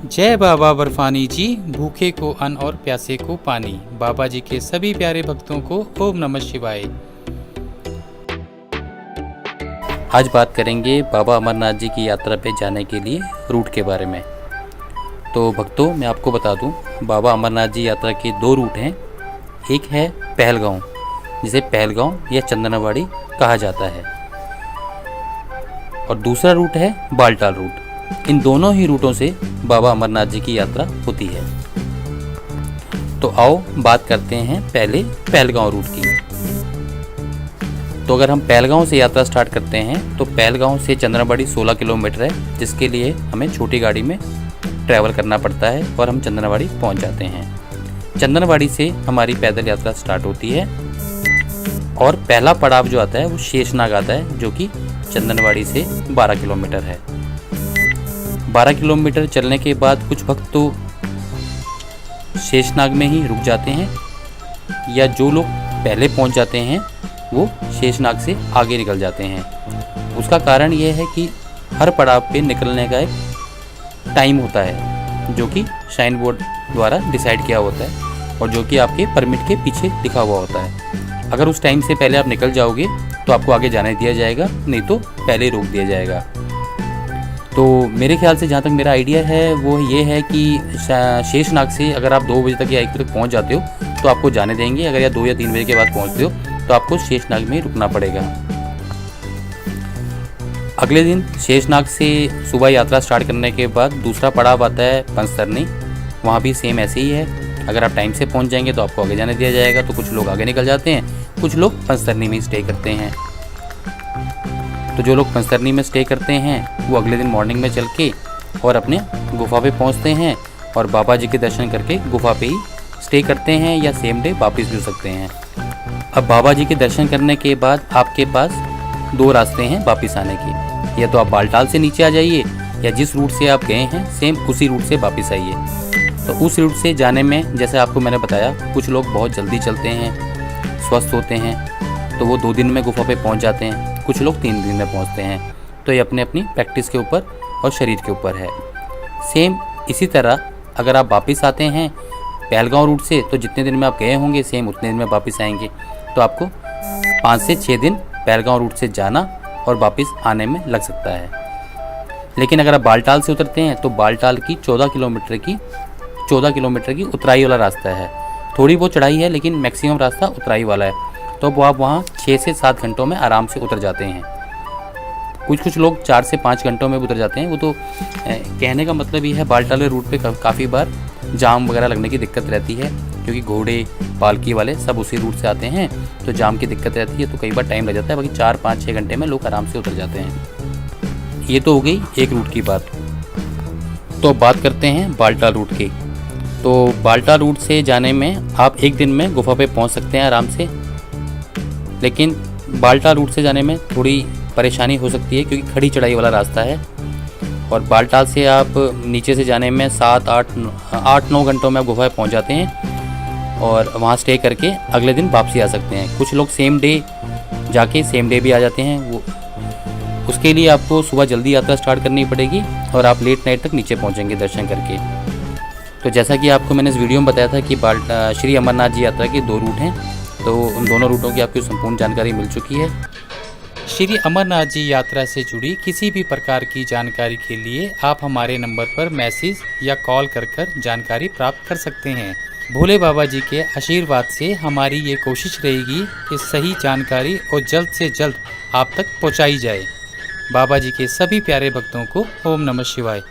जय बाबा बर्फानी जी, भूखे को अन्न और प्यासे को पानी। बाबा जी के सभी प्यारे भक्तों को ओम नमः शिवाय। आज बात करेंगे बाबा अमरनाथ जी की यात्रा पे जाने के लिए रूट के बारे में। तो भक्तों, मैं आपको बता दूं, बाबा अमरनाथ जी यात्रा के दो रूट हैं। एक है पहलगांव, जिसे पहलगांव या चंदनावाड़ी कहा जाता है, और दूसरा रूट है बालटाल रूट। इन दोनों ही रूटों से बाबा अमरनाथ जी की यात्रा होती है। तो आओ बात करते हैं पहले पहलगांव रूट की। तो अगर हम पहलगांव से यात्रा स्टार्ट करते हैं तो पहलगांव से चंदनावाड़ी 16 किलोमीटर है, जिसके लिए हमें छोटी गाड़ी में ट्रैवल करना पड़ता है और हम चंदनावाड़ी पहुंच जाते हैं। चंदनावाड़ी से हमारी पैदल यात्रा स्टार्ट होती है और पहला पड़ाव जो आता है वो शेषनाग आता है, जो कि चंदनवाड़ी से 12 किलोमीटर है। 12 किलोमीटर चलने के बाद कुछ भक्त तो शेषनाग में ही रुक जाते हैं, या जो लोग पहले पहुंच जाते हैं वो शेषनाग से आगे निकल जाते हैं। उसका कारण यह है कि हर पड़ाव पे निकलने का एक टाइम होता है, जो कि साइन बोर्ड द्वारा डिसाइड किया होता है और जो कि आपके परमिट के पीछे लिखा हुआ होता है। अगर उस टाइम से पहले आप निकल जाओगे तो आपको आगे जाने दिया जाएगा, नहीं तो पहले रोक दिया जाएगा। तो मेरे ख्याल से जहाँ तक मेरा आइडिया है वो ये है कि शेषनाग से अगर आप 2 बजे तक या 1 बजे तक पहुँच जाते हो तो आपको जाने देंगे। अगर या 2 या 3 बजे के बाद पहुँचते हो तो आपको शेषनाग में ही रुकना पड़ेगा। अगले दिन शेषनाग से सुबह यात्रा स्टार्ट करने के बाद दूसरा पड़ाव आता है पंचतरनी। वहाँ भी सेम ऐसे ही है, अगर आप टाइम से पहुँच जाएंगे तो आपको आगे जाने दिया जाएगा। तो कुछ लोग आगे निकल जाते हैं, कुछ लोग पंचतरनी में स्टे करते हैं। तो जो लोग पंचतरनी में स्टे करते हैं वो अगले दिन मॉर्निंग में चल के और अपने गुफा पे पहुंचते हैं और बाबा जी के दर्शन करके गुफा पे ही स्टे करते हैं, या सेम डे वापस भी हो सकते हैं। अब बाबा जी के दर्शन करने के बाद आपके पास 2 रास्ते हैं वापस आने के। या तो आप बालटाल से नीचे आ जाइए, या जिस रूट से आप गए हैं सेम उसी रूट से वापस आइए। तो उस रूट से जाने में, जैसे आपको मैंने बताया, कुछ लोग बहुत जल्दी चलते हैं, स्वस्थ होते हैं, तो वो 2 दिन में गुफा पे पहुंच जाते हैं। कुछ लोग 3 दिन में पहुंचते हैं। तो ये अपने अपनी प्रैक्टिस के ऊपर और शरीर के ऊपर है। सेम इसी तरह अगर आप वापस आते हैं पहलगांव रूट से, तो जितने दिन में आप गए होंगे सेम उतने दिन में वापस आएंगे। तो आपको 5 से 6 दिन पहलगांव रूट से जाना और वापस आने में लग सकता है। लेकिन अगर आप बालटाल से उतरते हैं तो बालटाल की 14 किलोमीटर की उतराई वाला रास्ता है। थोड़ी बहुत चढ़ाई है लेकिन मैक्सिमम रास्ता उतराई वाला है। तो वो आप वहाँ 6 से 7 घंटों में आराम से उतर जाते हैं। कुछ लोग 4 से 5 घंटों में उतर जाते हैं। वो तो कहने का मतलब ये है, बालटाल रूट पे काफ़ी बार जाम वगैरह लगने की दिक्कत रहती है, क्योंकि घोड़े पालकी वाले सब उसी रूट से आते हैं, तो जाम की दिक्कत रहती है। तो कई बार टाइम लग जाता है, बाकी 4, 5, 6 घंटे में लोग आराम से उतर जाते हैं। ये तो हो गई एक रूट की बात। तो बात करते हैं बालटाल रूट की। तो बालटाल रूट से जाने में आप 1 दिन में गुफा पे पहुँच सकते हैं आराम से। लेकिन बालटाल रूट से जाने में थोड़ी परेशानी हो सकती है, क्योंकि खड़ी चढ़ाई वाला रास्ता है, और बालटाल से आप नीचे से जाने में 7, 8, 9 घंटों में आप गुफा पहुंच जाते हैं और वहां स्टे करके अगले दिन वापसी आ सकते हैं। कुछ लोग सेम डे जाके सेम डे भी आ जाते हैं। वो उसके लिए आपको सुबह जल्दी यात्रा स्टार्ट करनी पड़ेगी और आप लेट नाइट तक नीचे पहुँचेंगे दर्शन करके। तो जैसा कि आपको मैंने इस वीडियो में बताया था कि श्री अमरनाथ जी यात्रा के 2 रूट हैं, तो उन दोनों रूटों की आपको संपूर्ण जानकारी मिल चुकी है। श्री अमरनाथ जी यात्रा से जुड़ी किसी भी प्रकार की जानकारी के लिए आप हमारे नंबर पर मैसेज या कॉल कर जानकारी प्राप्त कर सकते हैं। भोले बाबा जी के आशीर्वाद से हमारी ये कोशिश रहेगी कि सही जानकारी और जल्द से जल्द आप तक पहुंचाई जाए। बाबा जी के सभी प्यारे भक्तों को ओम नमः शिवाय।